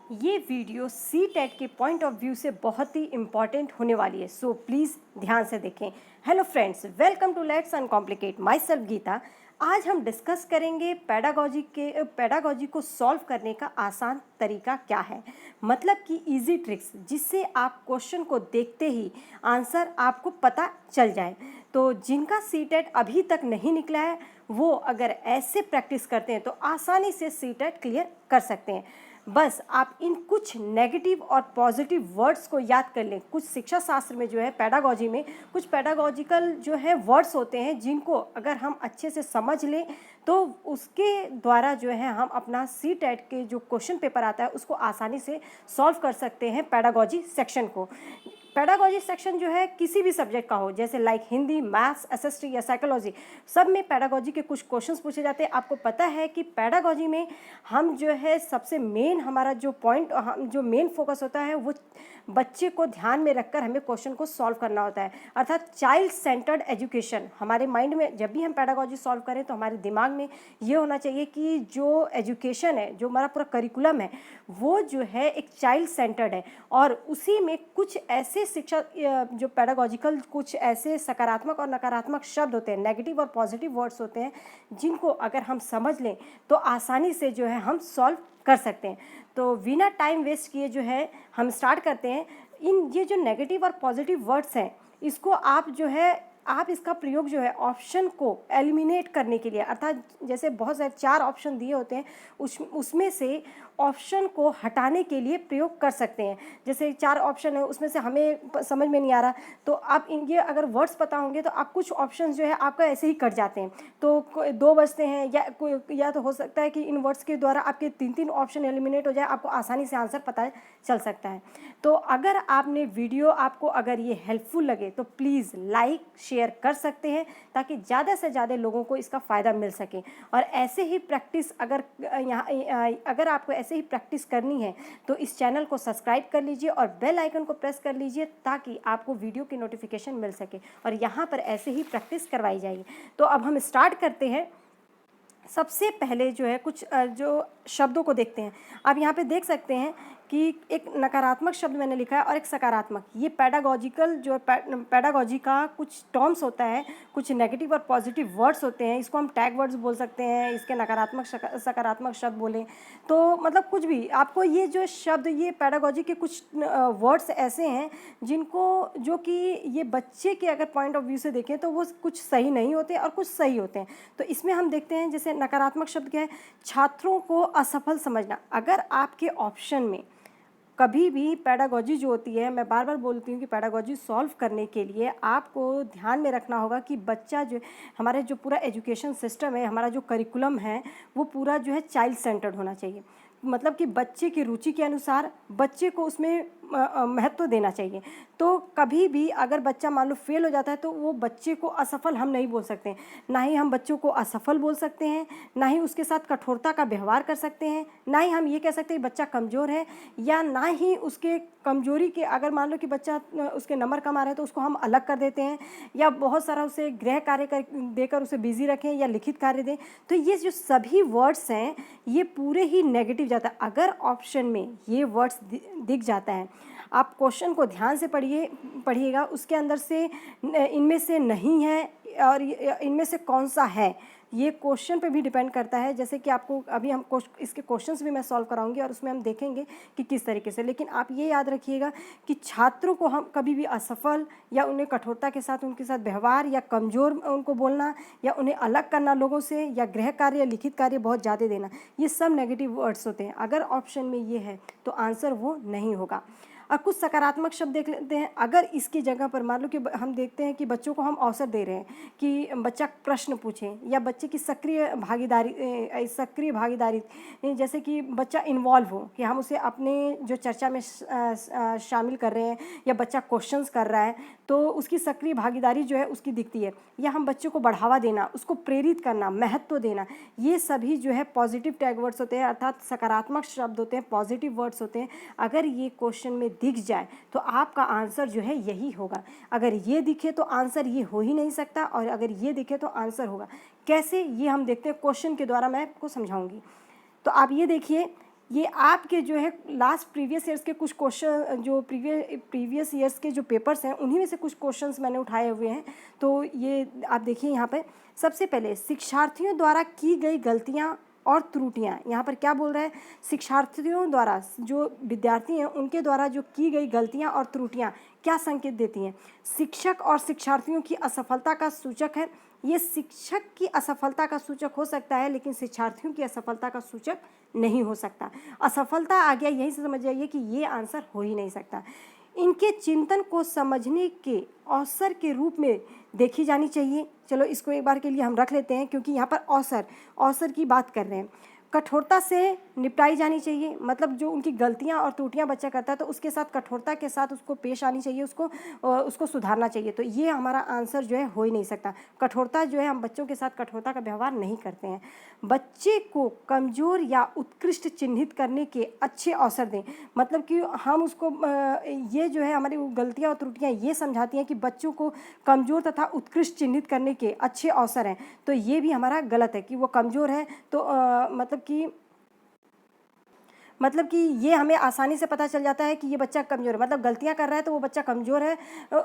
ये video C TET के point of view से बहुत ही इम्पॉर्टेंट होने वाली है, सो प्लीज़ ध्यान से देखें। Hello friends, welcome to let's uncomplicate. Myself Geeta. आज हम डिस्कस करेंगे पेडागॉजी को सॉल्व करने का आसान तरीका क्या है, मतलब कि इजी ट्रिक्स जिससे आप क्वेश्चन को देखते ही आंसर आपको पता चल जाए। तो जिनका सी टेट अभी तक नहीं निकला है वो अगर ऐसे प्रैक्टिस करते हैं तो आसानी से सी टेट क्लियर कर सकते हैं। बस आप इन कुछ नेगेटिव और पॉजिटिव वर्ड्स को याद कर लें। कुछ शिक्षा शास्त्र में जो है पेडागॉजी में कुछ पेडागॉजिकल जो है वर्ड्स होते हैं जिनको अगर हम अच्छे से समझ लें तो उसके द्वारा जो है हम अपना सी टेट के जो क्वेश्चन पेपर आता है उसको आसानी से सॉल्व कर सकते हैं। पेडागॉजी सेक्शन को, पेडागॉजी सेक्शन जो है किसी भी सब्जेक्ट का हो, जैसे लाइक हिंदी, मैथ्स, एसएसटी या साइकोलॉजी, सब में पेडागॉजी के कुछ क्वेश्चंस पूछे जाते हैं। आपको पता है कि पेडागॉजी में हम जो है सबसे मेन हमारा जो पॉइंट, जो मेन फोकस होता है वो बच्चे को ध्यान में रखकर हमें क्वेश्चन को सॉल्व करना होता है, अर्थात चाइल्ड सेंटर्ड एजुकेशन। हमारे माइंड में जब भी हम पेडागॉजी सॉल्व करें तो हमारे दिमाग में ये होना चाहिए कि जो एजुकेशन है, जो हमारा पूरा करिकुलम है, वो जो है एक चाइल्ड सेंटर्ड है और उसी में कुछ ऐसे शिक्षा जो पेडागॉजिकल कुछ ऐसे सकारात्मक और नकारात्मक शब्द होते हैं, नेगेटिव और पॉजिटिव वर्ड्स होते हैं, जिनको अगर हम समझ लें तो आसानी से जो है हम सॉल्व कर सकते हैं। तो बिना टाइम वेस्ट किए जो है हम स्टार्ट करते हैं। ये जो नेगेटिव और पॉजिटिव वर्ड्स हैं इसको आप इसका प्रयोग जो है ऑप्शन को एलिमिनेट करने के लिए, अर्थात जैसे बहुत सारे 4 ऑप्शन दिए होते हैं उसमें से ऑप्शन को हटाने के लिए प्रयोग कर सकते हैं। जैसे 4 ऑप्शन है उसमें से हमें समझ में नहीं आ रहा तो आप ये अगर वर्ड्स पता होंगे तो आप कुछ ऑप्शन जो है आपका ऐसे ही कट जाते हैं, तो 2 बचते हैं या तो हो सकता है कि इन वर्ड्स के द्वारा आपके 3-3 ऑप्शन एलिमिनेट हो जाए, आपको आसानी से आंसर पता चल सकता है। तो अगर आपने वीडियो आपको अगर ये हेल्पफुल लगे तो प्लीज़ लाइक शेयर कर सकते हैं ताकि ज़्यादा से ज़्यादा लोगों को इसका फ़ायदा मिल सके। और ऐसे ही प्रैक्टिस अगर आपको ऐसे ही प्रैक्टिस करनी है तो इस चैनल को सब्सक्राइब कर लीजिए और बेल आइकन को प्रेस कर लीजिए ताकि आपको वीडियो की नोटिफिकेशन मिल सके और यहाँ पर ऐसे ही प्रैक्टिस करवाई जाएगी। तो अब हम स्टार्ट करते हैं। सबसे पहले जो है कुछ जो शब्दों को देखते हैं। आप यहाँ पे देख सकते हैं कि एक नकारात्मक शब्द मैंने लिखा है और एक सकारात्मक। ये पेडागॉजिकल जो पेडागॉजी का कुछ टर्म्स होता है, कुछ नेगेटिव और पॉजिटिव वर्ड्स होते हैं, इसको हम टैग वर्ड्स बोल सकते हैं, इसके नकारात्मक सकारात्मक शब्द बोलें तो मतलब कुछ भी। आपको ये जो शब्द, ये पेडागॉजी के कुछ वर्ड्स ऐसे हैं जिनको जो कि ये बच्चे के अगर पॉइंट ऑफ व्यू से देखें तो वो कुछ सही नहीं होते और कुछ सही होते हैं। तो इसमें हम देखते हैं जैसे नकारात्मक शब्द क्या है, छात्रों को असफल समझना। अगर आपके ऑप्शन में कभी भी पेडागॉजी जो होती है, मैं बार बार बोलती हूँ कि पेडागॉजी सॉल्व करने के लिए आपको ध्यान में रखना होगा कि बच्चा जो हमारे जो पूरा एजुकेशन सिस्टम है, हमारा जो करिकुलम है, वो पूरा जो है चाइल्ड सेंटर्ड होना चाहिए। मतलब कि बच्चे की रुचि के अनुसार बच्चे को उसमें महत्व देना चाहिए। तो कभी भी अगर बच्चा मान लो फेल हो जाता है तो वो बच्चे को असफल हम नहीं बोल सकते, ना ही हम बच्चों को असफल बोल सकते हैं, ना ही उसके साथ कठोरता का व्यवहार कर सकते हैं, ना ही हम ये कह सकते हैं बच्चा कमज़ोर है, या ना ही उसके कमजोरी के अगर मान लो कि बच्चा उसके नंबर कम आ रहे हैं तो उसको हम अलग कर देते हैं, या बहुत सारा उसे गृह कार्य देकर उसे बिजी रखें या लिखित कार्य दें। तो ये जो सभी वर्ड्स हैं ये पूरे ही नेगेटिव जाता है। अगर ऑप्शन में ये वर्ड्स दिख जाता है, आप क्वेश्चन को ध्यान से पढ़िएगा, उसके अंदर से इनमें से नहीं है और इनमें से कौन सा है, ये क्वेश्चन पे भी डिपेंड करता है। जैसे कि आपको अभी हम इसके क्वेश्चंस भी मैं सॉल्व कराऊंगी और उसमें हम देखेंगे कि किस तरीके से। लेकिन आप ये याद रखिएगा कि छात्रों को हम कभी भी असफल या उन्हें कठोरता के साथ उनके साथ व्यवहार या कमज़ोर उनको बोलना या उन्हें अलग करना लोगों से या गृह कार्य या लिखित कार्य बहुत ज़्यादा देना, ये सब नेगेटिव वर्ड्स होते हैं। अगर ऑप्शन में ये है तो आंसर वो नहीं होगा। और कुछ सकारात्मक शब्द देख लेते हैं। अगर इसकी जगह पर मान लो कि हम देखते हैं कि बच्चों को हम अवसर दे रहे हैं कि बच्चा प्रश्न पूछें या बच्चे की सक्रिय भागीदारी, जैसे कि बच्चा इन्वॉल्व हो, कि हम उसे अपने जो चर्चा में शामिल कर रहे हैं या बच्चा क्वेश्चंस कर रहा है तो उसकी सक्रिय भागीदारी जो है उसकी दिखती है, या हम बच्चों को बढ़ावा देना, उसको प्रेरित करना, महत्व देना, ये सभी जो है पॉजिटिव टैग वर्ड्स होते हैं, अर्थात सकारात्मक शब्द होते हैं, पॉजिटिव वर्ड्स होते हैं। अगर ये क्वेश्चन में दिख जाए तो आपका आंसर जो है यही होगा। अगर ये दिखे तो आंसर ये हो ही नहीं सकता, और अगर ये दिखे तो आंसर होगा। कैसे, ये हम देखते हैं क्वेश्चन के द्वारा, मैं आपको समझाऊंगी। तो आप ये देखिए ये आपके जो है लास्ट प्रीवियस ईयर्स के कुछ क्वेश्चन, जो प्रीवियस ईयर्स के जो पेपर्स हैं उन्हीं में से कुछ क्वेश्चंस मैंने उठाए हुए हैं। तो ये आप देखिए यहाँ पे सबसे पहले शिक्षार्थियों द्वारा की गई गलतियाँ और त्रुटियाँ। यहाँ पर क्या बोल रहा है, शिक्षार्थियों द्वारा, जो विद्यार्थी हैं उनके द्वारा जो की गई गलतियाँ और त्रुटियाँ क्या संकेत देती हैं। शिक्षक और शिक्षार्थियों की असफलता का सूचक है। ये शिक्षक की असफलता का सूचक हो सकता है, लेकिन शिक्षार्थियों की असफलता का सूचक नहीं हो सकता। असफलता आ गया, यहीं से समझ जाइए कि ये आंसर हो ही नहीं सकता। इनके चिंतन को समझने के अवसर के रूप में देखी जानी चाहिए। चलो इसको एक बार के लिए हम रख लेते हैं, क्योंकि यहाँ पर अवसर की बात कर रहे हैं। कठोरता से निपटाई जानी चाहिए, मतलब जो उनकी गलतियाँ और त्रुटियाँ बच्चा करता है तो उसके साथ कठोरता के साथ उसको पेश आनी चाहिए, उसको सुधारना चाहिए। तो ये हमारा आंसर जो है हो ही नहीं सकता। कठोरता जो है, हम बच्चों के साथ कठोरता का व्यवहार नहीं करते हैं। बच्चे को कमज़ोर या उत्कृष्ट चिन्हित करने के अच्छे अवसर दें, मतलब कि हम उसको ये जो है हमारी गलतियाँ और त्रुटियाँ ये समझाती हैं कि बच्चों को कमज़ोर तथा उत्कृष्ट चिन्हित करने के अच्छे अवसर हैं। तो ये भी हमारा गलत है कि वो कमज़ोर है तो मतलब कि ये हमें आसानी से पता चल जाता है कि ये बच्चा कमज़ोर है, मतलब गलतियाँ कर रहा है तो वो बच्चा कमज़ोर है,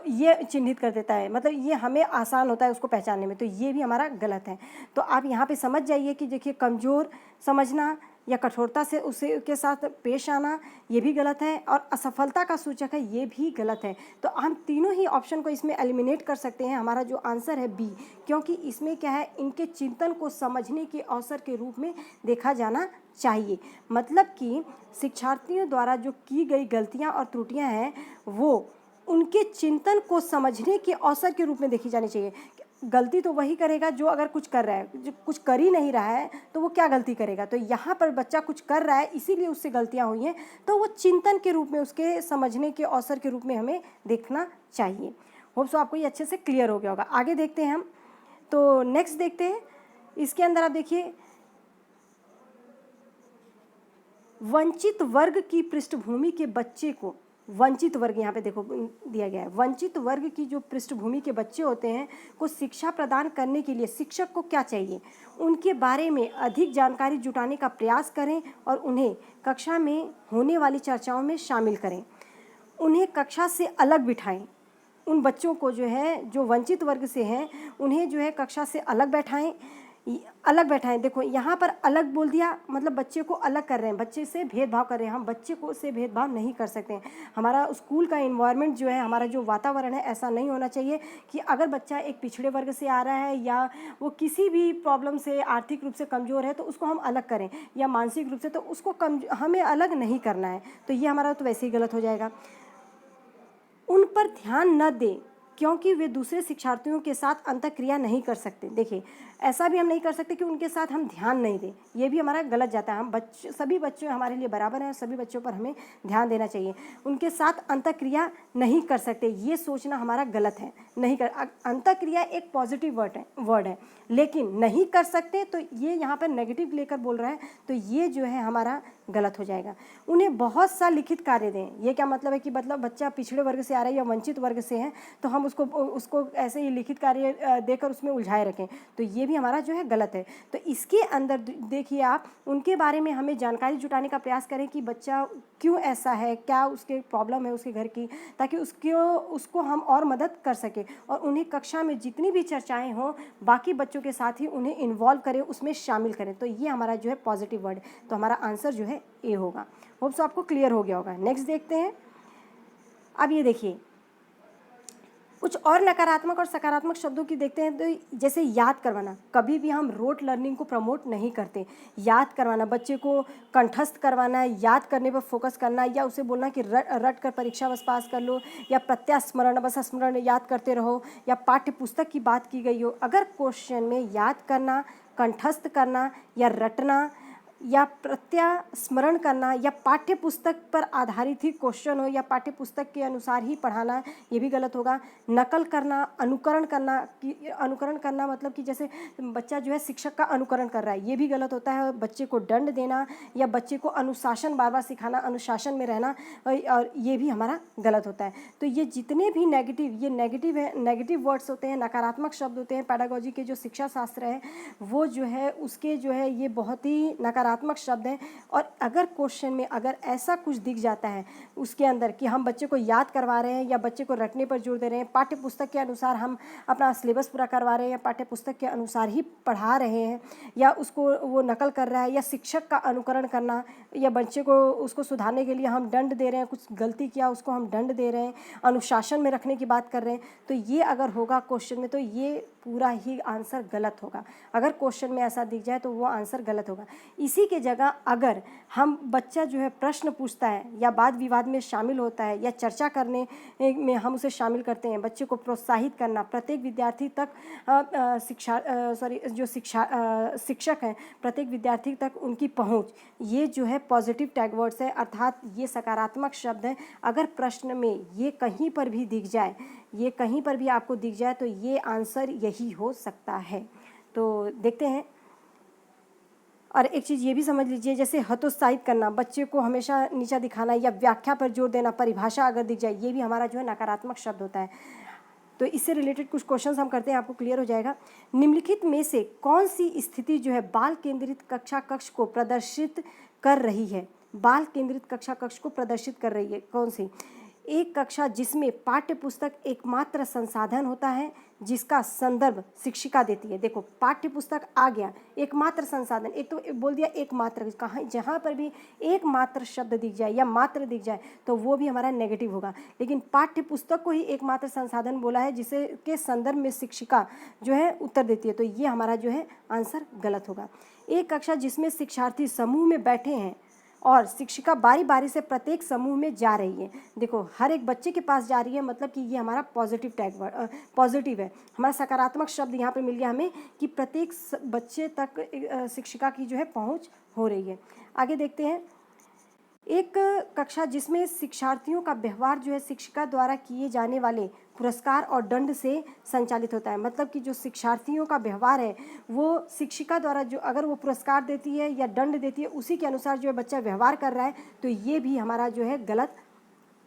ये चिन्हित कर देता है, मतलब ये हमें आसान होता है उसको पहचानने में। तो ये भी हमारा गलत है। तो आप यहाँ पे समझ जाइए कि देखिए, कमज़ोर समझना या कठोरता से उसे के साथ पेश आना ये भी गलत है, और असफलता का सूचक है ये भी गलत है। तो हम तीनों ही ऑप्शन को इसमें एलिमिनेट कर सकते हैं। हमारा जो आंसर है बी, क्योंकि इसमें क्या है, इनके चिंतन को समझने के अवसर के रूप में देखा जाना चाहिए। मतलब कि शिक्षार्थियों द्वारा जो की गई गलतियां और त्रुटियां हैं वो उनके चिंतन को समझने के अवसर के रूप में देखी जानी चाहिए। गलती तो वही करेगा जो अगर कुछ कर रहा है, जो कुछ कर ही नहीं रहा है तो वो क्या गलती करेगा। तो यहाँ पर बच्चा कुछ कर रहा है इसीलिए उससे गलतियाँ हुई हैं, तो वो चिंतन के रूप में, उसके समझने के अवसर के रूप में हमें देखना चाहिए। होप सो आपको ये अच्छे से क्लियर हो गया होगा। आगे देखते हैं हम। तो नेक्स्ट देखते हैं, इसके अंदर आप देखिए, वंचित वर्ग की पृष्ठभूमि के बच्चे को, वंचित वर्ग यहाँ पे देखो दिया गया है, वंचित वर्ग की जो पृष्ठभूमि के बच्चे होते हैं को शिक्षा प्रदान करने के लिए शिक्षक को क्या चाहिए, उनके बारे में अधिक जानकारी जुटाने का प्रयास करें और उन्हें कक्षा में होने वाली चर्चाओं में शामिल करें। उन्हें कक्षा से अलग बिठाएं। उन बच्चों को जो है, जो वंचित वर्ग से हैं, उन्हें जो है कक्षा से अलग बैठाएं। देखो यहाँ पर अलग बोल दिया, मतलब बच्चे को अलग कर रहे हैं, बच्चे से भेदभाव कर रहे हैं। हम बच्चे को से भेदभाव नहीं कर सकते हैं। हमारा स्कूल का इन्वायरमेंट जो है, हमारा जो वातावरण है, ऐसा नहीं होना चाहिए कि अगर बच्चा एक पिछड़े वर्ग से आ रहा है या वो किसी भी प्रॉब्लम से आर्थिक रूप से कमज़ोर है तो उसको हम अलग करें, या मानसिक रूप से, तो उसको हमें अलग नहीं करना है। तो ये हमारा तो वैसे ही गलत हो जाएगा। उन पर ध्यान न दें क्योंकि वे दूसरे शिक्षार्थियों के साथ अंतःक्रिया नहीं कर सकते। देखिए, ऐसा भी हम नहीं कर सकते कि उनके साथ हम ध्यान नहीं दें, ये भी हमारा गलत जाता है। हम सभी बच्चे हमारे लिए बराबर हैं, सभी बच्चों पर हमें ध्यान देना चाहिए। उनके साथ अंतःक्रिया नहीं कर सकते, ये सोचना हमारा गलत है। नहीं कर, अंतःक्रिया एक पॉजिटिव वर्ड है, लेकिन नहीं कर सकते तो ये यहाँ पर नेगेटिव लेकर बोल रहा है, तो ये जो है हमारा गलत हो जाएगा। उन्हें बहुत सा लिखित कार्य दें। ये क्या मतलब है कि मतलब बच्चा पिछड़े वर्ग से आ रहा है या वंचित वर्ग से है तो हम उसको ऐसे ही लिखित कार्य देकर उसमें उलझाए रखें, तो ये भी हमारा जो है गलत है। तो इसके अंदर देखिए आप, उनके बारे में हमें जानकारी जुटाने का प्रयास करें कि बच्चा क्यों ऐसा है, क्या उसके प्रॉब्लम है उसके घर की, ताकि उसको हम और मदद कर सकें। और उन्हें कक्षा में जितनी भी चर्चाएँ हों बाकी बच्चों के साथ ही उन्हें इन्वॉल्व करें, उसमें शामिल करें। तो ये हमारा जो है पॉजिटिव वर्ड, तो हमारा आंसर जो है ए होगा। होप सो आपको क्लियर हो गया होगा। नेक्स्ट देखते हैं। अब ये देखिए, कुछ और नकारात्मक और सकारात्मक शब्दों की देखते हैं। तो जैसे याद करवाना, कभी भी हम रोट लर्निंग को प्रमोट नहीं करते। याद करवाना, बच्चे को कंठस्थ करवाना, याद करने पर फोकस करना, या उसे बोलना कि रट कर परीक्षा बस पास कर लो, या प्रत्यास्मरण, बस स्मरण याद करते रहो, या पाठ्य पुस्तक की बात की गई हो। अगर क्वेश्चन में याद करना, कंठस्थ करना या रटना या प्रत्यास्मरण करना या पाठ्य पुस्तक पर आधारित ही क्वेश्चन हो या पाठ्य पुस्तक के अनुसार ही पढ़ाना, ये भी गलत होगा। नकल करना, अनुकरण करना मतलब कि जैसे बच्चा जो है शिक्षक का अनुकरण कर रहा है, ये भी गलत होता है। बच्चे को दंड देना या बच्चे को अनुशासन बार बार सिखाना, अनुशासन में रहना, और ये भी हमारा गलत होता है। तो ये जितने भी नेगेटिव वर्ड्स होते हैं, नकारात्मक शब्द होते हैं, पैडागोजी के जो शिक्षा शास्त्र है वो जो है उसके जो है ये बहुत ही नकारात्मक सकारात्मक शब्द हैं। और अगर क्वेश्चन में अगर ऐसा कुछ दिख जाता है उसके अंदर कि हम बच्चे को याद करवा रहे हैं या बच्चे को रटने पर जोर दे रहे हैं, पाठ्य पुस्तक के अनुसार हम अपना सिलेबस पूरा करवा रहे हैं या पाठ्य पुस्तक के अनुसार ही पढ़ा रहे हैं, या उसको वो नकल कर रहा है, या शिक्षक का अनुकरण करना, या बच्चे को उसको सुधारने के लिए हम दंड दे रहे हैं, कुछ गलती किया उसको हम दंड दे रहे हैं, अनुशासन में रखने की बात कर रहे हैं, तो ये अगर होगा क्वेश्चन में तो ये पूरा ही आंसर गलत होगा। अगर क्वेश्चन में ऐसा दिख जाए तो वो आंसर गलत होगा। इसी के जगह अगर हम बच्चा जो है प्रश्न पूछता है या वाद विवाद में शामिल होता है या चर्चा करने में हम उसे शामिल करते हैं, बच्चे को प्रोत्साहित करना, प्रत्येक विद्यार्थी तक शिक्षक हैं प्रत्येक विद्यार्थी तक उनकी पहुंच, ये जो है पॉजिटिव टैग वर्ड्स है, अर्थात ये सकारात्मक शब्द है। अगर प्रश्न में ये कहीं पर भी दिख जाए, ये कहीं पर भी आपको दिख जाए तो ये आंसर यही हो सकता है। तो देखते हैं। और एक चीज़ ये भी समझ लीजिए, जैसे हतोत्साहित करना, बच्चे को हमेशा नीचा दिखाना या व्याख्या पर जोर देना, परिभाषा अगर दिख जाए, ये भी हमारा जो है नकारात्मक शब्द होता है। तो इससे रिलेटेड कुछ क्वेश्चंस हम करते हैं, आपको क्लियर हो जाएगा। निम्नलिखित में से कौन सी स्थिति जो है बाल केंद्रित कक्षा कक्ष को प्रदर्शित कर रही है? बाल केंद्रित कक्षा कक्ष को प्रदर्शित कर रही है कौन सी? एक कक्षा जिसमें पाठ्य पुस्तक एकमात्र संसाधन होता है जिसका संदर्भ शिक्षिका देती है। देखो, पाठ्य पुस्तक आ गया, एकमात्र संसाधन, एक तो बोल दिया एकमात्र, कहाँ जहाँ पर भी एकमात्र शब्द दिख जाए या मात्र दिख जाए तो वो भी हमारा नेगेटिव होगा। लेकिन पाठ्य पुस्तक को ही एकमात्र संसाधन बोला है जिसे के संदर्भ में शिक्षिका जो है उत्तर देती है, तो ये हमारा जो है आंसर गलत होगा। एक कक्षा जिसमें शिक्षार्थी समूह में बैठे हैं और शिक्षिका बारी बारी से प्रत्येक समूह में जा रही है। देखो, हर एक बच्चे के पास जा रही है, मतलब कि ये हमारा पॉजिटिव टैग वर्ड पॉजिटिव है। हमारा सकारात्मक शब्द यहाँ पे मिल गया हमें कि प्रत्येक बच्चे तक शिक्षिका की जो है पहुँच हो रही है। आगे देखते हैं। एक कक्षा जिसमें शिक्षार्थियों का व्यवहार जो है शिक्षिका द्वारा किए जाने वाले पुरस्कार और दंड से संचालित होता है। मतलब कि जो शिक्षार्थियों का व्यवहार है वो शिक्षिका द्वारा जो अगर वो पुरस्कार देती है या दंड देती है उसी के अनुसार जो है बच्चा व्यवहार कर रहा है, तो ये भी हमारा जो है गलत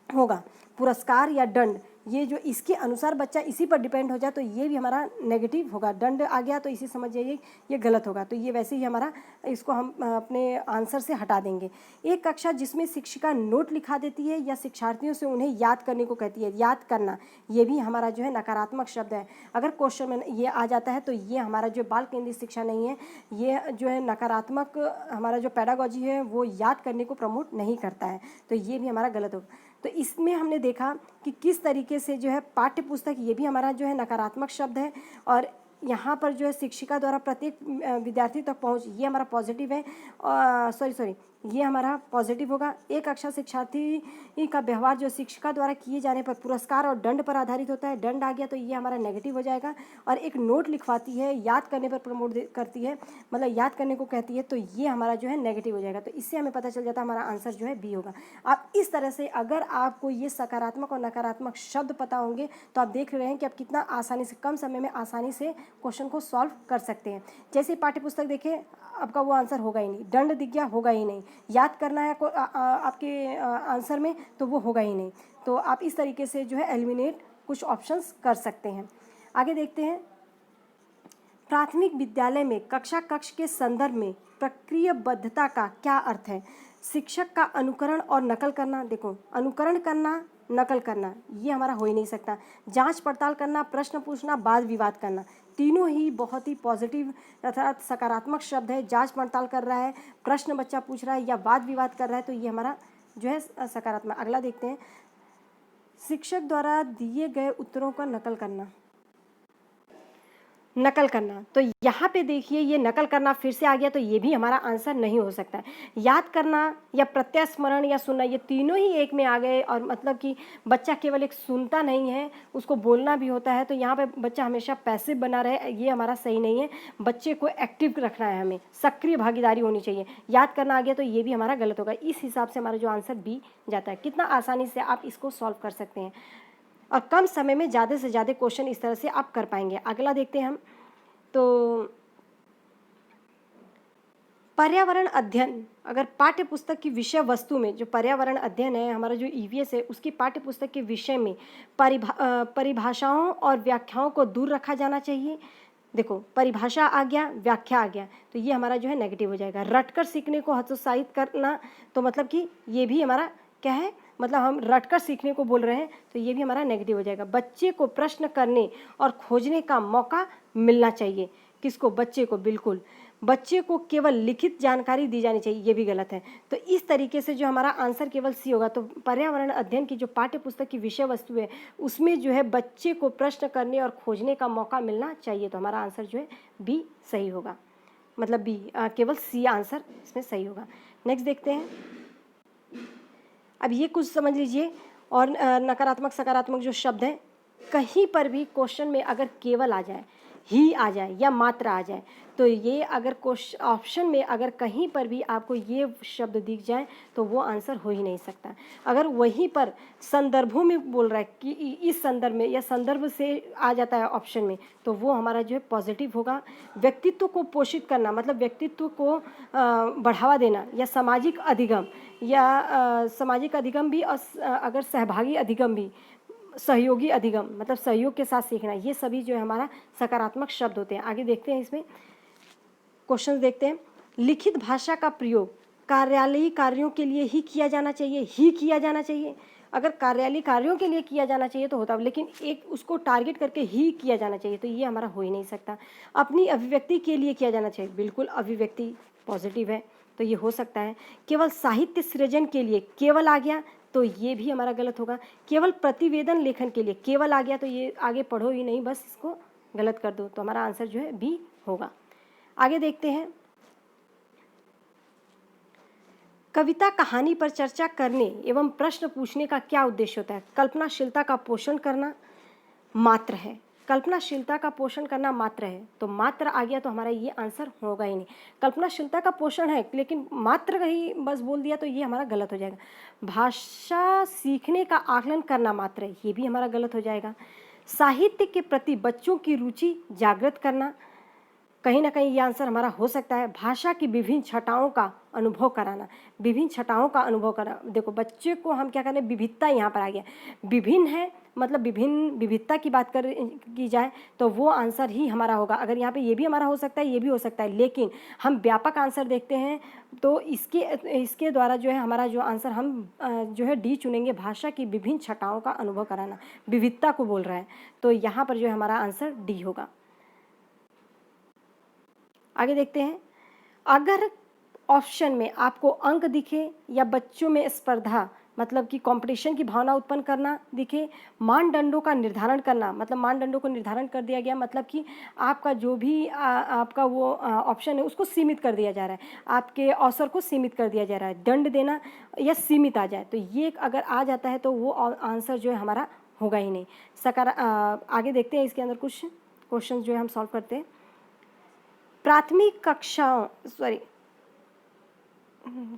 होगा। पुरस्कार या दंड, ये जो इसके अनुसार बच्चा इसी पर डिपेंड हो जाए तो ये भी हमारा नेगेटिव होगा। दंड आ गया तो इसी समझ जाइए ये गलत होगा, तो ये वैसे ही हमारा, इसको हम अपने आंसर से हटा देंगे। एक कक्षा जिसमें शिक्षिका नोट लिखा देती है या शिक्षार्थियों से उन्हें याद करने को कहती है, याद करना, ये भी हमारा जो है नकारात्मक शब्द है। अगर क्वेश्चन में ये आ जाता है तो ये हमारा जो बाल केंद्रित शिक्षा नहीं है, ये जो है नकारात्मक, हमारा जो पेडागॉजी है वो याद करने को प्रमोट नहीं करता है, तो ये भी हमारा गलत होगा। तो इसमें हमने देखा कि किस तरीके से जो है पाठ्य पुस्तक, ये भी हमारा जो है नकारात्मक शब्द है, और यहाँ पर जो है शिक्षिका द्वारा प्रत्येक विद्यार्थी तक पहुँच, ये हमारा पॉजिटिव है। ये हमारा पॉजिटिव होगा। एक कक्षा शिक्षार्थी का व्यवहार जो शिक्षिका द्वारा किए जाने पर पुरस्कार और दंड पर आधारित होता है, दंड आ गया तो ये हमारा नेगेटिव हो जाएगा। और एक नोट लिखवाती है, याद करने पर प्रमोट करती है, मतलब याद करने को कहती है, तो ये हमारा जो है नेगेटिव हो जाएगा। तो इससे हमें पता चल जाता है हमारा आंसर जो है बी होगा। आप इस तरह से अगर आपको ये सकारात्मक और नकारात्मक शब्द पता होंगे तो आप देख रहे हैं कि आप कितना आसानी से, कम समय में आसानी से क्वेश्चन को सॉल्व कर सकते हैं। जैसे पाठ्यपुस्तक देखें, आपका वो आंसर होगा ही नहीं, दंड दिख गया होगा ही नहीं, याद करना है आपके आंसर में तो वो होगा ही नहीं। तो आप इस तरीके से जो है एलिमिनेट कुछ ऑप्शंस कर सकते हैं। आगे देखते हैं। प्राथमिक विद्यालय में कक्षा कक्ष के संदर्भ में प्रक्रियाबद्धता का क्या अर्थ है? शिक्षक का अनुकरण और नकल करना। देखो, अनुकरण करना, नकल करना, ये हमारा हो ही नहीं सकता। जांच पड़ताल करना, प्रश्न पूछना, वाद विवाद करना, तीनों ही बहुत ही पॉजिटिव अर्थात सकारात्मक शब्द है। जांच पड़ताल कर रहा है, प्रश्न बच्चा पूछ रहा है या वाद विवाद कर रहा है, तो ये हमारा जो है सकारात्मक। अगला देखते हैं। शिक्षक द्वारा दिए गए उत्तरों का नकल करना, नकल करना, तो यहाँ पे देखिए ये नकल करना फिर से आ गया, तो ये भी हमारा आंसर नहीं हो सकता है। याद करना या प्रत्यास्मरण या सुनना, ये तीनों ही एक में आ गए, और मतलब कि बच्चा केवल एक सुनता नहीं है, उसको बोलना भी होता है, तो यहाँ पे बच्चा हमेशा पैसिव बना रहे, ये हमारा सही नहीं है। बच्चे को एक्टिव रखना है, हमें सक्रिय भागीदारी होनी चाहिए। याद करना आ गया तो ये भी हमारा गलत होगा। इस हिसाब से हमारा जो आंसर बी जाता है। कितना आसानी से आप इसको सॉल्व कर सकते हैं और कम समय में ज़्यादा से ज़्यादा क्वेश्चन इस तरह से आप कर पाएंगे। अगला देखते हैं हम। तो पर्यावरण अध्ययन, अगर पाठ्य पुस्तक की विषय वस्तु में जो पर्यावरण अध्ययन है, हमारा जो ईवीएस है, उसकी पाठ्य पुस्तक के विषय में परिभाषाओं और व्याख्याओं को दूर रखा जाना चाहिए। देखो परिभाषा आ गया, व्याख्या आ गया, तो ये हमारा जो है नेगेटिव हो जाएगा। रटकर सीखने को हतोत्साहित करना, तो मतलब कि ये भी हमारा क्या है, मतलब हम रटकर सीखने को बोल रहे हैं, तो ये भी हमारा नेगेटिव हो जाएगा। बच्चे को प्रश्न करने और खोजने का मौका मिलना चाहिए। किसको? बच्चे को। बिल्कुल, बच्चे को केवल लिखित जानकारी दी जानी चाहिए, ये भी गलत है। तो इस तरीके से जो हमारा आंसर केवल सी होगा। तो पर्यावरण अध्ययन की जो पाठ्य पुस्तक की विषय वस्तु है उसमें जो है बच्चे को प्रश्न करने और खोजने का मौका मिलना चाहिए, तो हमारा आंसर जो है बी सही होगा, मतलब बी, केवल सी आंसर इसमें सही होगा। नेक्स्ट देखते हैं। अब ये कुछ समझ लीजिए, और नकारात्मक सकारात्मक जो शब्द हैं, कहीं पर भी क्वेश्चन में अगर केवल आ जाए, ही आ जाए या मात्रा आ जाए, तो ये अगर ऑप्शन में अगर कहीं पर भी आपको ये शब्द दिख जाए तो वो आंसर हो ही नहीं सकता। अगर वहीं पर संदर्भों में बोल रहा है कि इस संदर्भ में या संदर्भ से आ जाता है ऑप्शन में, तो वो हमारा जो है पॉजिटिव होगा। व्यक्तित्व को पोषित करना, मतलब व्यक्तित्व को बढ़ावा देना, या सामाजिक अधिगम, या सामाजिक अधिगम भी, और अगर सहभागी अधिगम भी, सहयोगी अधिगम मतलब सहयोग के साथ सीखना, ये सभी जो है हमारा सकारात्मक शब्द होते हैं। आगे देखते हैं, इसमें क्वेश्चन देखते हैं। लिखित भाषा का प्रयोग कार्यालयीय कार्यों के लिए ही किया जाना चाहिए, ही किया जाना चाहिए। अगर कार्यालयीय कार्यों के लिए किया जाना चाहिए तो होता, लेकिन एक उसको टारगेट करके ही किया जाना चाहिए, तो ये हमारा हो ही नहीं सकता। अपनी अभिव्यक्ति के लिए किया जाना चाहिए, बिल्कुल अभिव्यक्ति पॉजिटिव है, तो ये हो सकता है। केवल साहित्य सृजन के लिए केवल आ गया, तो ये भी हमारा गलत होगा। केवल प्रतिवेदन लेखन के लिए केवल आ गया, तो ये आगे पढ़ो ही नहीं, बस इसको गलत कर दो, तो हमारा आंसर जो है बी होगा। आगे देखते हैं। कविता कहानी पर चर्चा करने एवं प्रश्न पूछने का क्या उद्देश्य होता है? कल्पनाशीलता का पोषण करना मात्र है। कल्पनाशीलता का पोषण करना मात्र है, तो मात्र आ गया, तो हमारा ये आंसर होगा ही नहीं। कल्पनाशीलता का पोषण है लेकिन मात्र ही बस बोल दिया, तो ये हमारा गलत हो जाएगा। भाषा सीखने का आकलन करना मात्र है, ये भी हमारा गलत हो जाएगा। साहित्य के प्रति बच्चों की रुचि जागृत करना, कहीं ना कहीं ये आंसर हमारा हो सकता है। भाषा की विभिन्न छटाओं का अनुभव कराना, विभिन्न छटाओं का अनुभव कराना, देखो बच्चे को हम क्या करें, विविधता यहाँ पर आ गया, विभिन्न है मतलब विभिन्न विविधता की बात की जाए तो वो आंसर ही हमारा होगा। अगर यहाँ पे ये भी हमारा हो सकता है, ये भी हो सकता है, लेकिन हम व्यापक आंसर देखते हैं, तो इसके द्वारा जो है हमारा जो आंसर हम जो है डी चुनेंगे। भाषा की विभिन्न छटाओं का अनुभव कराना, विविधता को बोल रहा है, तो यहाँ पर जो है हमारा आंसर डी होगा। आगे देखते हैं। अगर ऑप्शन में आपको अंक दिखे या बच्चों में स्पर्धा मतलब कि कंपटीशन की भावना उत्पन्न करना दिखे, मानदंडों का निर्धारण करना, मतलब मानदंडों को निर्धारण कर दिया गया, मतलब कि आपका जो भी आपका वो ऑप्शन है उसको सीमित कर दिया जा रहा है, आपके अवसर को सीमित कर दिया जा रहा है, दंड देना या सीमित आ जाए, तो ये अगर आ जाता है तो वो आंसर जो है हमारा होगा ही नहीं। आगे देखते हैं, इसके अंदर कुछ क्वेश्चन जो है हम सॉल्व करते हैं। प्राथमिक कक्षाओं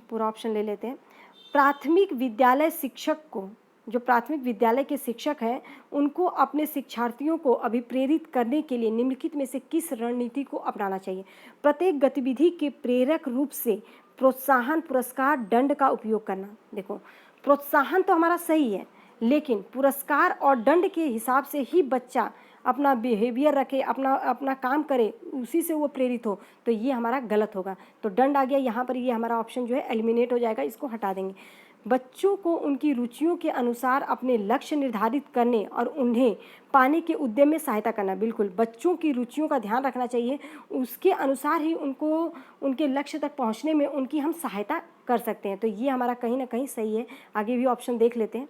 पूरा ऑप्शन ले लेते हैं। प्राथमिक विद्यालय शिक्षक को, जो प्राथमिक विद्यालय के शिक्षक हैं, उनको अपने शिक्षार्थियों को अभिप्रेरित करने के लिए निम्नलिखित में से किस रणनीति को अपनाना चाहिए? प्रत्येक गतिविधि के प्रेरक रूप से प्रोत्साहन, पुरस्कार, दंड का उपयोग करना। देखो प्रोत्साहन तो हमारा सही है, लेकिन पुरस्कार और दंड के हिसाब से ही बच्चा अपना बिहेवियर रखे, अपना काम करे, उसी से वो प्रेरित हो, तो ये हमारा गलत होगा। तो दंड आ गया यहाँ पर, ये हमारा ऑप्शन जो है एलिमिनेट हो जाएगा, इसको हटा देंगे। बच्चों को उनकी रुचियों के अनुसार अपने लक्ष्य निर्धारित करने और उन्हें पाने के उद्यम में सहायता करना, बिल्कुल बच्चों की रुचियों का ध्यान रखना चाहिए, उसके अनुसार ही उनको उनके लक्ष्य तक पहुँचने में उनकी हम सहायता कर सकते हैं, तो ये हमारा कहीं ना कहीं सही है। आगे भी ऑप्शन देख लेते हैं।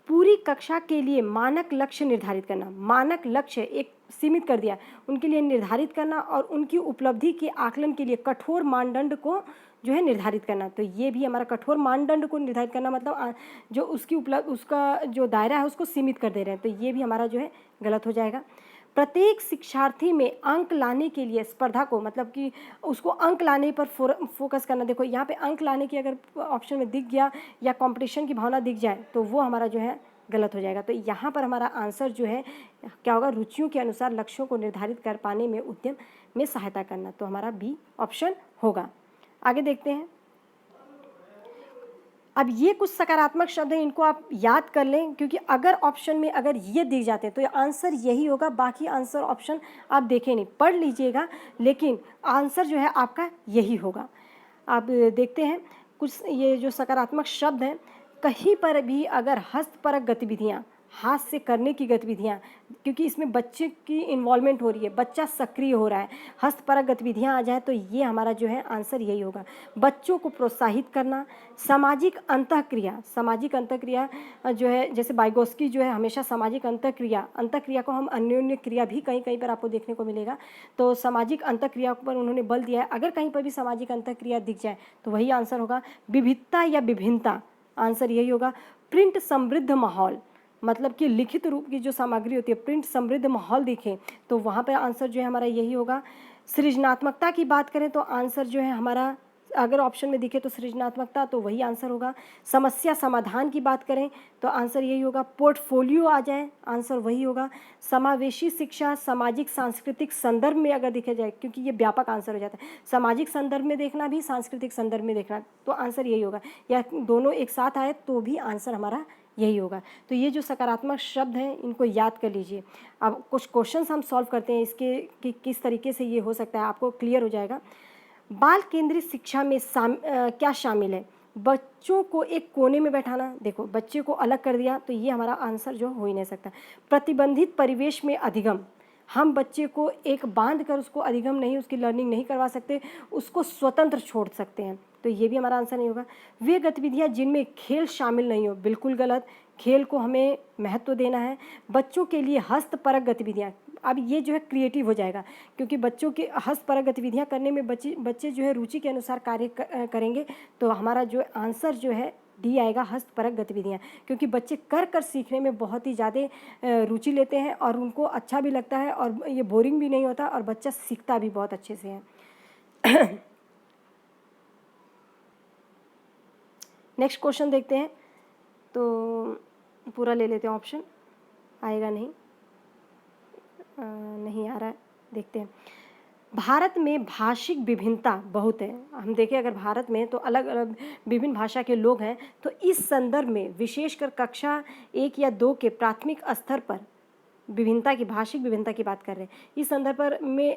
पूरी कक्षा के लिए मानक लक्ष्य निर्धारित करना, मानक लक्ष्य एक सीमित कर दिया, उनके लिए निर्धारित करना और उनकी उपलब्धि के आकलन के लिए कठोर मानदंड को जो है निर्धारित करना, तो ये भी हमारा कठोर मानदंड को निर्धारित करना मतलब जो उसका जो दायरा है उसको सीमित कर दे रहे हैं, तो ये भी हमारा जो है गलत हो जाएगा। प्रत्येक शिक्षार्थी में अंक लाने के लिए स्पर्धा को, मतलब कि उसको अंक लाने पर फोकस करना। देखो यहाँ पे अंक लाने की अगर ऑप्शन में दिख गया या कंपटीशन की भावना दिख जाए तो वो हमारा जो है गलत हो जाएगा। तो यहाँ पर हमारा आंसर जो है क्या होगा, रुचियों के अनुसार लक्ष्यों को निर्धारित कर पाने में उद्यम में सहायता करना, तो हमारा बी ऑप्शन होगा। आगे देखते हैं। अब ये कुछ सकारात्मक शब्द हैं, इनको आप याद कर लें, क्योंकि अगर ऑप्शन में अगर ये दिख जाते हैं तो आंसर यही होगा, बाकी आंसर ऑप्शन आप देखें नहीं, पढ़ लीजिएगा, लेकिन आंसर जो है आपका यही होगा। आप देखते हैं कुछ ये जो सकारात्मक शब्द हैं, कहीं पर भी अगर हस्तपरक गतिविधियाँ, हाथ से करने की गतिविधियाँ, क्योंकि इसमें बच्चे की इन्वॉल्वमेंट हो रही है, बच्चा सक्रिय हो रहा है, हस्तपरक गतिविधियाँ आ जाए तो ये हमारा जो है आंसर यही होगा। बच्चों को प्रोत्साहित करना, सामाजिक अंतःक्रिया जो है, जैसे वाइगोत्स्की जो है हमेशा सामाजिक अंतःक्रिया को हम अन्योन्य क्रिया भी कहीं कहीं पर आपको देखने को मिलेगा, तो सामाजिक अंतःक्रिया पर उन्होंने बल दिया है। अगर कहीं पर भी सामाजिक अंतःक्रिया दिख जाए तो वही आंसर होगा। विविधता या विभिन्नता, आंसर यही होगा। प्रिंट समृद्ध माहौल, मतलब कि लिखित रूप की जो सामग्री होती है, प्रिंट समृद्ध माहौल दिखे तो वहाँ पर आंसर जो है हमारा यही होगा। सृजनात्मकता की बात करें तो आंसर जो है हमारा, अगर ऑप्शन में दिखे तो सृजनात्मकता, तो वही आंसर होगा। समस्या समाधान की बात करें तो आंसर यही होगा। पोर्टफोलियो आ जाए, आंसर वही होगा। समावेशी शिक्षा सामाजिक सांस्कृतिक संदर्भ में अगर दिखे जाए, क्योंकि ये व्यापक आंसर हो जाता है, सामाजिक संदर्भ में देखना भी, सांस्कृतिक संदर्भ में देखना, तो आंसर यही होगा। या दोनों एक साथ आए तो भी आंसर हमारा यही होगा। तो ये जो सकारात्मक शब्द हैं इनको याद कर लीजिए। अब कुछ क्वेश्चंस हम सॉल्व करते हैं इसके कि किस तरीके से ये हो सकता है, आपको क्लियर हो जाएगा। बाल केंद्रित शिक्षा में क्या शामिल है? बच्चों को एक कोने में बैठाना, देखो बच्चे को अलग कर दिया तो ये हमारा आंसर जो हो ही नहीं सकता। प्रतिबंधित परिवेश में अधिगम, हम बच्चे को एक बांध कर उसको अधिगम नहीं, उसकी लर्निंग नहीं करवा सकते, उसको स्वतंत्र छोड़ सकते हैं, तो ये भी हमारा आंसर नहीं होगा। वे गतिविधियाँ जिनमें खेल शामिल नहीं हो, बिल्कुल गलत, खेल को हमें महत्व देना है। बच्चों के लिए हस्तपरक गतिविधियाँ, अब ये जो है क्रिएटिव हो जाएगा, क्योंकि बच्चों के हस्तपरक गतिविधियाँ करने में बच्चे जो है रुचि के अनुसार कार्य करेंगे, तो हमारा जो आंसर जो है डी आएगा, हस्तपरक गतिविधियाँ, क्योंकि बच्चे कर सीखने में बहुत ही ज़्यादा रुचि लेते हैं और उनको अच्छा भी लगता है और ये बोरिंग भी नहीं होता और बच्चा सीखता भी बहुत अच्छे से है। नेक्स्ट क्वेश्चन देखते हैं, तो पूरा ले लेते हैं, ऑप्शन आएगा नहीं, नहीं आ रहा है, देखते हैं। भारत में भाषिक विभिन्नता बहुत है, हम देखें अगर भारत में तो अलग अलग विभिन्न भाषा के लोग हैं, तो इस संदर्भ में विशेषकर कक्षा 1 या 2 के प्राथमिक स्तर पर विभिन्नता की, भाषिक विभिन्नता की बात कर रहे हैं।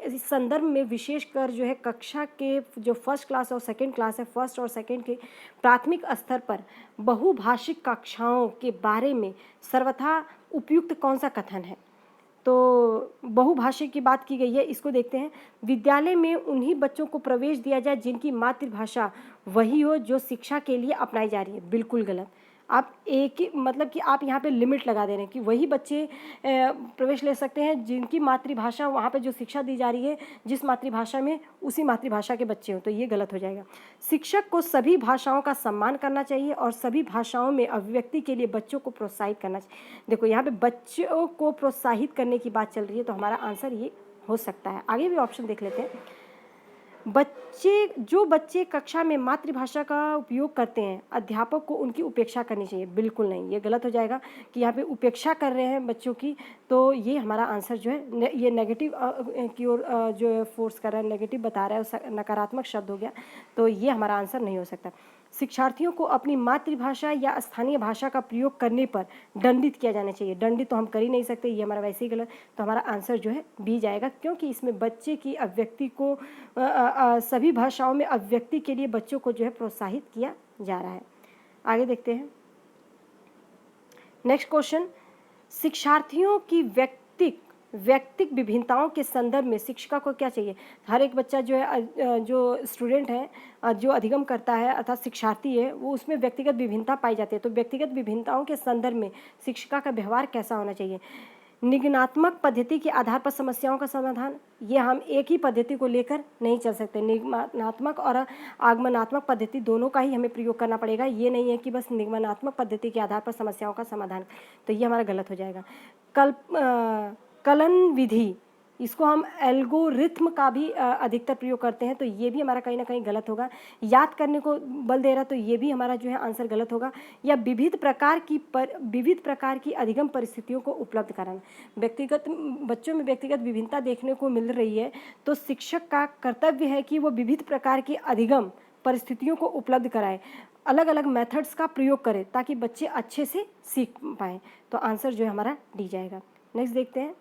इस संदर्भ में विशेषकर जो है कक्षा के जो फर्स्ट क्लास और सेकंड क्लास है, फर्स्ट और सेकंड के प्राथमिक स्तर पर बहुभाषिक कक्षाओं के बारे में सर्वथा उपयुक्त कौन सा कथन है? तो बहुभाषिक की बात की गई है, इसको देखते हैं। विद्यालय में उन्हीं बच्चों को प्रवेश दिया जाए जिनकी मातृभाषा वही हो जो शिक्षा के लिए अपनाई जा रही है, बिल्कुल गलत। आप एक ही, मतलब कि आप यहाँ पे लिमिट लगा दे रहे हैं कि वही बच्चे प्रवेश ले सकते हैं जिनकी मातृभाषा, वहाँ पे जो शिक्षा दी जा रही है जिस मातृभाषा में, उसी मातृभाषा के बच्चे हों, तो ये गलत हो जाएगा। शिक्षक को सभी भाषाओं का सम्मान करना चाहिए और सभी भाषाओं में अभिव्यक्ति के लिए बच्चों को प्रोत्साहित करना चाहिए। देखो यहाँ पे बच्चों को प्रोत्साहित करने की बात चल रही है, तो हमारा आंसर ये हो सकता है। आगे भी ऑप्शन देख लेते हैं। जो बच्चे कक्षा में मातृभाषा का उपयोग करते हैं, अध्यापक को उनकी उपेक्षा करनी चाहिए, बिल्कुल नहीं, ये गलत हो जाएगा कि यहाँ पे उपेक्षा कर रहे हैं बच्चों की, तो ये हमारा आंसर जो है ये नेगेटिव की ओर जो है फोर्स कर रहा है, नेगेटिव बता रहा है, नकारात्मक शब्द हो गया, तो ये हमारा आंसर नहीं हो सकता। शिक्षार्थियों को अपनी मातृभाषा या स्थानीय भाषा का प्रयोग करने पर दंडित किया जाना चाहिए, दंडित तो हम कर ही नहीं सकते, ये हमारा वैसे ही गलत, तो हमारा आंसर जो है बी जाएगा, क्योंकि इसमें बच्चे की अभिव्यक्ति को सभी भाषाओं में अभिव्यक्ति के लिए बच्चों को जो है प्रोत्साहित किया जा रहा है। आगे देखते हैं नेक्स्ट क्वेश्चन। शिक्षार्थियों की व्यक्तिक विभिन्नताओं के संदर्भ में शिक्षिका को क्या चाहिए? हर एक बच्चा जो है, जो स्टूडेंट है, जो अधिगम करता है अर्थात शिक्षार्थी है, वो उसमें व्यक्तिगत विभिन्नता पाई जाती है, तो व्यक्तिगत विभिन्नताओं के संदर्भ में शिक्षिका का व्यवहार कैसा होना चाहिए? निगमनात्मक पद्धति के आधार पर समस्याओं का समाधान, ये हम एक ही पद्धति को लेकर नहीं चल सकते, निगमनात्मक और आगमनात्मक पद्धति दोनों का ही हमें प्रयोग करना पड़ेगा, ये नहीं है कि बस निगमनात्मक पद्धति के आधार पर समस्याओं का समाधान, तो ये हमारा गलत हो जाएगा। कलन विधि, इसको हम एल्गोरिथम का भी अधिकतर प्रयोग करते हैं, तो ये भी हमारा कहीं ना कहीं गलत होगा। याद करने को बल दे रहा, तो ये भी हमारा जो है आंसर गलत होगा। या विविध प्रकार की अधिगम परिस्थितियों को उपलब्ध कराना, बच्चों में व्यक्तिगत विभिन्नता देखने को मिल रही है, तो शिक्षक का कर्तव्य है कि वो विविध प्रकार की अधिगम परिस्थितियों को उपलब्ध कराए। अलग अलग मेथड्स का प्रयोग करें ताकि बच्चे अच्छे से सीख पाएँ। तो आंसर जो है हमारा डी जाएगा। नेक्स्ट देखते हैं,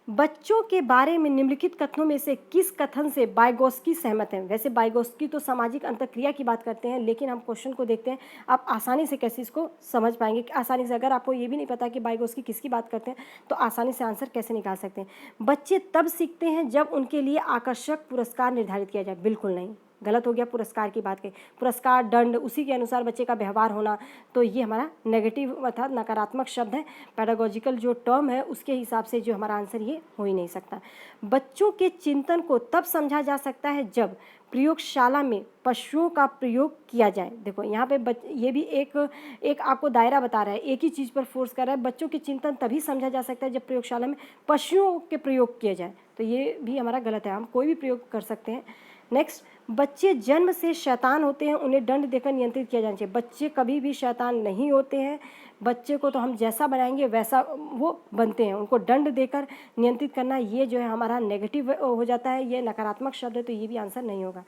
बच्चों के बारे में निम्नलिखित कथनों में से किस कथन से वाइगोत्स्की सहमत हैं। वैसे वाइगोत्स्की तो सामाजिक अंतःक्रिया की बात करते हैं, लेकिन हम क्वेश्चन को देखते हैं आप आसानी से कैसे इसको समझ पाएंगे। आसानी से, अगर आपको ये भी नहीं पता कि वाइगोत्स्की किसकी बात करते हैं तो आसानी से आंसर कैसे निकाल सकते हैं। बच्चे तब सीखते हैं जब उनके लिए आकर्षक पुरस्कार निर्धारित किया जाए। बिल्कुल नहीं, गलत हो गया। पुरस्कार की बात करें, पुरस्कार, दंड, उसी के अनुसार बच्चे का व्यवहार होना, तो ये हमारा नेगेटिव अर्थात नकारात्मक शब्द है। पैडागोजिकल जो टर्म है उसके हिसाब से जो हमारा आंसर ये हो ही नहीं सकता। बच्चों के चिंतन को तब समझा जा सकता है जब प्रयोगशाला में पशुओं का प्रयोग किया जाए। देखो यहाँ पे ये भी एक आपको दायरा बता रहा है, एक ही चीज़ पर फोर्स कर रहा है। बच्चों के चिंतन तभी समझा जा सकता है जब प्रयोगशाला में पशुओं के प्रयोग किया जाए, तो ये भी हमारा गलत है। हम कोई भी प्रयोग कर सकते हैं। नेक्स्ट, बच्चे जन्म से शैतान होते हैं, उन्हें दंड देकर नियंत्रित किया जाना चाहिए। बच्चे कभी भी शैतान नहीं होते हैं। बच्चे को तो हम जैसा बनाएंगे वैसा वो बनते हैं। उनको दंड देकर नियंत्रित करना, ये जो है हमारा नेगेटिव हो जाता है, ये नकारात्मक शब्द है, तो ये भी आंसर नहीं होगा।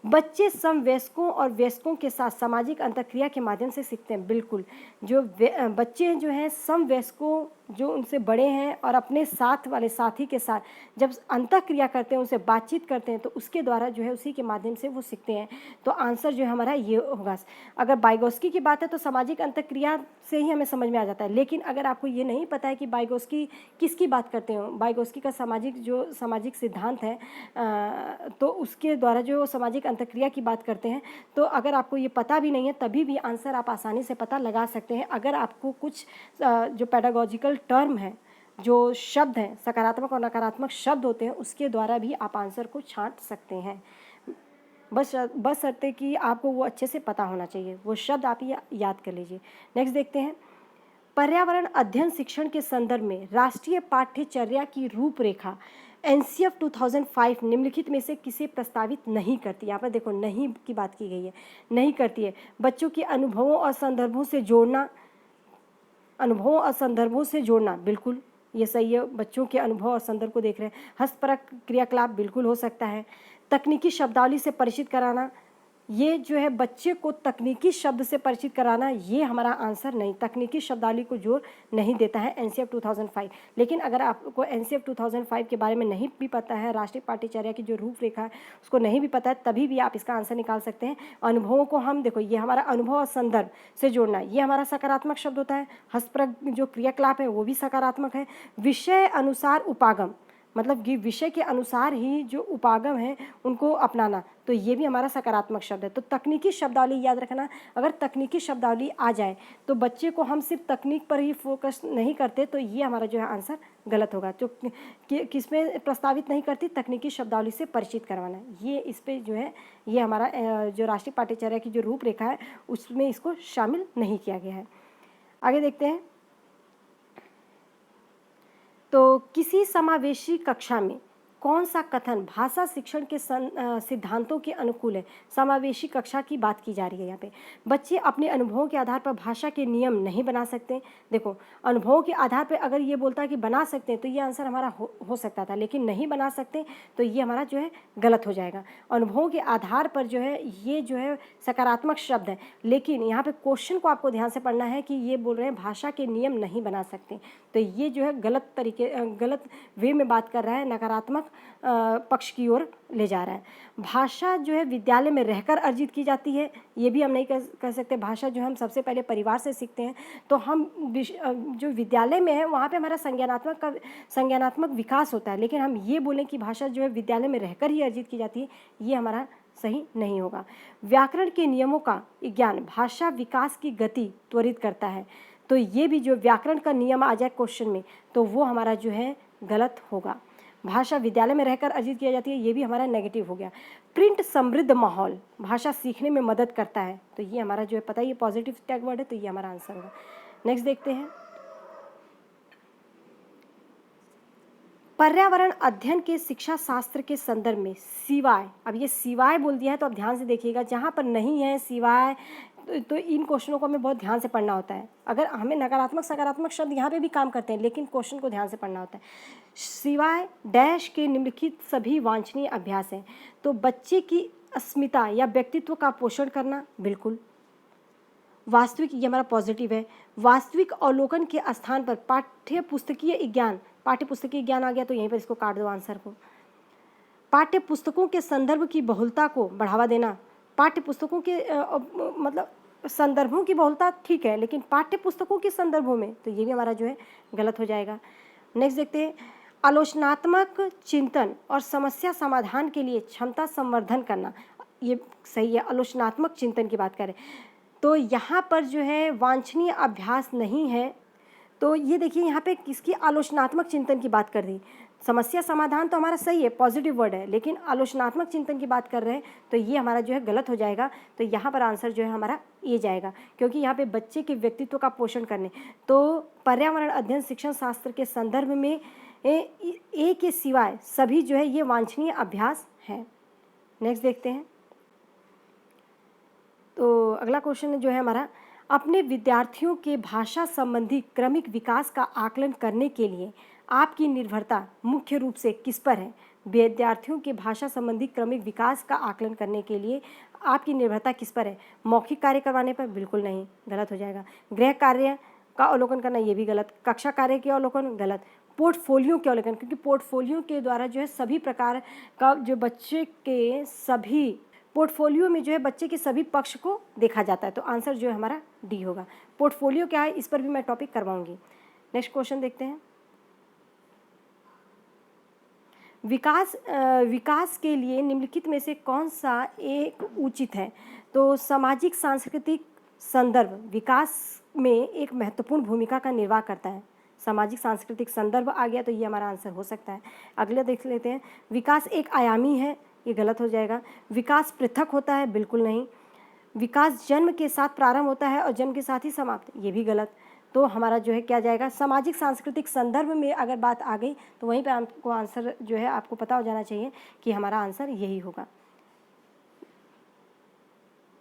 बच्चे समवयस्कों और वयस्कों के साथ सामाजिक अंतःक्रिया के माध्यम से सीखते हैं। बिल्कुल, जो बच्चे जो हैं समवयस्कों, जो उनसे बड़े हैं और अपने साथ वाले साथी के साथ जब अंतःक्रिया करते हैं, उनसे बातचीत करते हैं, तो उसके द्वारा जो है उसी के माध्यम से वो सीखते हैं। तो आंसर जो है हमारा ये होगा। अगर वाइगोत्स्की की बात है तो सामाजिक अंतःक्रिया से ही हमें समझ में आ जाता है, लेकिन अगर आपको ये नहीं पता है कि वाइगोत्स्की किसकी बात करते हो, वाइगोत्स्की का सामाजिक सिद्धांत है, तो उसके द्वारा जो सामाजिक अंतःक्रिया की बात करते हैं, तो अगर आपको ये पता भी नहीं है तभी भी आंसर आप आसानी से पता लगा सकते हैं। अगर आपको कुछ जो पैडागोजिकल टर्म है, जो शब्द हैं, सकारात्मक और नकारात्मक शब्द होते हैं, उसके द्वारा भी आप आंसर को छांट सकते हैं। बस कि आपको वो अच्छे से पता होना चाहिए, वो शब्द आप याद कर लीजिए। नेक्स्ट देखते हैं, पर्यावरण अध्ययन शिक्षण के संदर्भ में राष्ट्रीय पाठ्यचर्या की रूपरेखा एनसीएफ 2005 निम्नलिखित में से किसे प्रस्तावित नहीं करती। यहाँ पर देखो नहीं की बात की गई है, नहीं करती है। बच्चों के अनुभवों और संदर्भों से जोड़ना, बिल्कुल ये सही है। बच्चों के अनुभव और संदर्भ को देख रहे हैं। हस्तपरक क्रियाकलाप बिल्कुल हो सकता है। तकनीकी शब्दावली से परिचित कराना, ये जो है बच्चे को तकनीकी शब्द से परिचित कराना, ये हमारा आंसर नहीं। तकनीकी शब्दावली को जोर नहीं देता है एनसीएफ 2005। लेकिन अगर आपको एनसीएफ 2005 के बारे में नहीं भी पता है, राष्ट्रीय पाठ्यचर्या की जो रूपरेखा है उसको नहीं भी पता है, तभी भी आप इसका आंसर निकाल सकते हैं। अनुभवों को हम देखो, ये हमारा अनुभव और संदर्भ से जोड़ना, ये हमारा सकारात्मक शब्द होता है। हस्तपरक जो क्रियाकलाप है वो भी सकारात्मक है। विषय अनुसार उपागम, मतलब कि विषय के अनुसार ही जो उपागम है उनको अपनाना, तो ये भी हमारा सकारात्मक शब्द है। तो तकनीकी शब्दावली याद रखना, अगर तकनीकी शब्दावली आ जाए तो बच्चे को हम सिर्फ तकनीक पर ही फोकस नहीं करते, तो ये हमारा जो है आंसर गलत होगा। तो किसमें प्रस्तावित नहीं करती, तकनीकी शब्दावली से परिचित करवाना, ये इस पर जो है ये हमारा जो राष्ट्रीय पाठ्यचर्या की जो रूपरेखा है उसमें इसको शामिल नहीं किया गया है। आगे देखते हैं, तो किसी समावेशी कक्षा में कौन सा कथन भाषा शिक्षण के सिद्धांतों के अनुकूल है। समावेशी कक्षा की बात की जा रही है यहाँ पे। बच्चे अपने अनुभवों के आधार पर भाषा के नियम नहीं बना सकते। देखो, अनुभवों के आधार पर अगर ये बोलता है कि बना सकते हैं तो ये आंसर हमारा हो सकता था, लेकिन नहीं बना सकते तो ये हमारा जो है गलत हो जाएगा। अनुभवों के आधार पर जो है ये जो है सकारात्मक शब्द है, लेकिन यहाँ पे क्वेश्चन को आपको ध्यान से पढ़ना है कि ये बोल रहे हैं भाषा के नियम नहीं बना सकते, तो ये जो है गलत वे में बात कर रहा है, नकारात्मक पक्ष की ओर ले जा रहा है। भाषा जो है विद्यालय में रहकर अर्जित की जाती है, ये भी हम नहीं कह सकते। भाषा जो हम सबसे पहले परिवार से सीखते हैं, तो हम जो विद्यालय में है वहाँ पे हमारा संज्ञानात्मक विकास होता है, लेकिन हम ये बोलें कि भाषा जो है विद्यालय में रहकर ही अर्जित की जाती है, ये हमारा सही नहीं होगा। व्याकरण के नियमों का ज्ञान भाषा विकास की गति त्वरित करता है, तो ये भी जो व्याकरण का नियम आ जाए क्वेश्चन में तो वो हमारा जो है गलत होगा। भाषा विद्यालय में रहकर अर्जित की जाती है, ये भी हमारा नेगेटिव हो गया। प्रिंट समृद्ध माहौल भाषा सीखने में मदद करता है, तो ये हमारा जो है पता है ये पॉजिटिव टैग वर्ड है, तो ये हमारा आंसर होगा। नेक्स्ट देखते हैं, पर्यावरण अध्ययन के शिक्षा शास्त्र के संदर्भ में सिवाय, अब ये सिवाय बोल दिया है तो अब ध्यान से देखिएगा, जहाँ पर नहीं है सिवाय तो इन क्वेश्चनों को हमें बहुत ध्यान से पढ़ना होता है। अगर हमें नकारात्मक सकारात्मक शब्द यहाँ पे भी काम करते हैं, लेकिन क्वेश्चन को ध्यान से पढ़ना होता है। सिवाय डैश के निम्नलिखित सभी वांछनीय अभ्यास हैं, तो बच्चे की अस्मिता या व्यक्तित्व का पोषण करना, बिल्कुल। वास्तविक, ये हमारा पॉजिटिव है। वास्तविक अवलोकन के स्थान पर पाठ्य पुस्तकीय ज्ञान आ गया तो यहीं पर इसको काट दो आंसर को। पाठ्य पुस्तकों के संदर्भ की बहुलता को बढ़ावा देना। पाठ्य पुस्तकों के मतलब संदर्भों की बहुलता ठीक है, लेकिन पाठ्य पुस्तकों के संदर्भों में तो ये भी हमारा जो है गलत हो जाएगा। नेक्स्ट देखते हैं, आलोचनात्मक चिंतन और समस्या समाधान के लिए क्षमता संवर्धन करना, ये सही है। आलोचनात्मक चिंतन की बात करें तो यहाँ पर जो है वांछनीय अभ्यास नहीं है, तो ये देखिए यहाँ पे किसकी आलोचनात्मक चिंतन की बात कर दी। समस्या समाधान तो हमारा सही है, पॉजिटिव वर्ड है, लेकिन आलोचनात्मक चिंतन की बात कर रहे हैं तो ये हमारा जो है गलत हो जाएगा। तो यहाँ पर आंसर जो है हमारा ये जाएगा, क्योंकि यहाँ पे बच्चे के व्यक्तित्व का पोषण करने, तो पर्यावरण अध्ययन शिक्षण शास्त्र के संदर्भ में ए के सिवाय सभी जो है ये वांछनीय अभ्यास है। नेक्स्ट देखते हैं, तो अगला क्वेश्चन जो है हमारा, अपने विद्यार्थियों के भाषा संबंधी क्रमिक विकास का आकलन करने के लिए आपकी निर्भरता मुख्य रूप से किस पर है? विद्यार्थियों के भाषा संबंधी क्रमिक विकास का आकलन करने के लिए आपकी निर्भरता किस पर है? मौखिक कार्य करवाने पर, बिल्कुल नहीं, गलत हो जाएगा। गृह कार्य का अवलोकन करना, ये भी गलत। कक्षा कार्य के अवलोकन, गलत। पोर्टफोलियो के अवलोकन, क्योंकि पोर्टफोलियो के द्वारा जो है सभी प्रकार का जो बच्चे के सभी पोर्टफोलियो में जो है बच्चे के सभी पक्ष को देखा जाता है, तो आंसर जो है हमारा डी होगा। पोर्टफोलियो क्या है, इस पर भी मैं टॉपिक करवाऊंगी। नेक्स्ट क्वेश्चन देखते हैं, विकास के लिए निम्नलिखित में से कौन सा एक उचित है? तो सामाजिक सांस्कृतिक संदर्भ विकास में एक महत्वपूर्ण भूमिका का निर्वाह करता है। सामाजिक सांस्कृतिक संदर्भ आ गया तो ये हमारा आंसर हो सकता है। अगले देख लेते हैं, विकास एक आयामी है, ये गलत हो जाएगा। विकास पृथक होता है, बिल्कुल नहीं। विकास जन्म के साथ प्रारंभ होता है और जन्म के साथ ही समाप्त, ये भी गलत। तो हमारा जो है क्या जाएगा, सामाजिक सांस्कृतिक संदर्भ में अगर बात आ गई तो वहीं पर आपको आंसर जो है आपको पता हो जाना चाहिए कि हमारा आंसर यही होगा।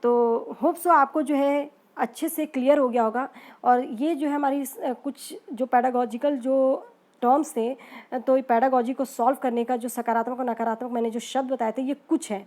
तो होप सो आपको जो है अच्छे से क्लियर हो गया होगा। और ये जो है हमारी कुछ जो पैडागॉजिकल जो टर्म्स थे, तो ये पैडागॉजी को सॉल्व करने का जो सकारात्मक और नकारात्मक मैंने जो शब्द बताए थे ये कुछ हैं,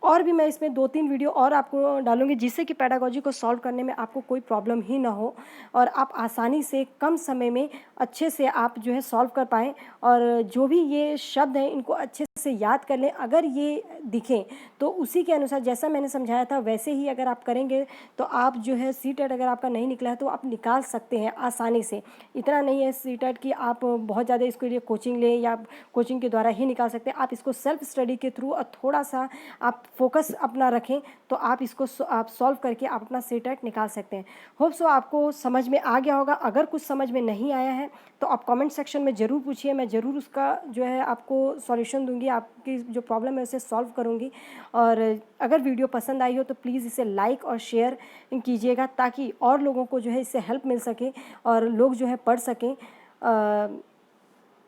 और भी मैं इसमें 2-3 वीडियो और आपको डालूंगी जिससे कि पैडागॉजी को सॉल्व करने में आपको कोई प्रॉब्लम ही ना हो और आप आसानी से कम समय में अच्छे से आप जो है सॉल्व कर पाएँ। और जो भी ये शब्द हैं इनको अच्छे से याद कर लें। अगर ये दिखें तो उसी के अनुसार जैसा मैंने समझाया था वैसे ही अगर आप करेंगे तो आप जो है सीटेट अगर आपका नहीं निकला है तो आप निकाल सकते हैं आसानी से। इतना नहीं है सीटेट कि आप बहुत ज़्यादा इसके लिए कोचिंग लें या कोचिंग के द्वारा ही निकाल सकते हैं। आप इसको सेल्फ स्टडी के थ्रू और थोड़ा सा आप फोकस अपना रखें तो आप इसको आप सॉल्व करके आप अपना सीटेट निकाल सकते हैं। होप सो आपको समझ में आ गया होगा। अगर कुछ समझ में नहीं आया है तो आप कमेंट सेक्शन में ज़रूर पूछिए, मैं ज़रूर उसका जो है आपको सॉल्यूशन दूंगी, आपकी जो प्रॉब्लम है उसे सॉल्व करूंगी। और अगर वीडियो पसंद आई हो तो प्लीज़ इसे लाइक और शेयर कीजिएगा ताकि और लोगों को जो है इससे हेल्प मिल सके और लोग जो है पढ़ सकें।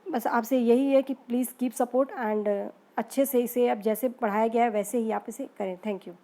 बस आपसे यही है कि प्लीज़ कीप सपोर्ट एंड अच्छे से इसे अब जैसे पढ़ाया गया है वैसे ही आप इसे करें। Thank you.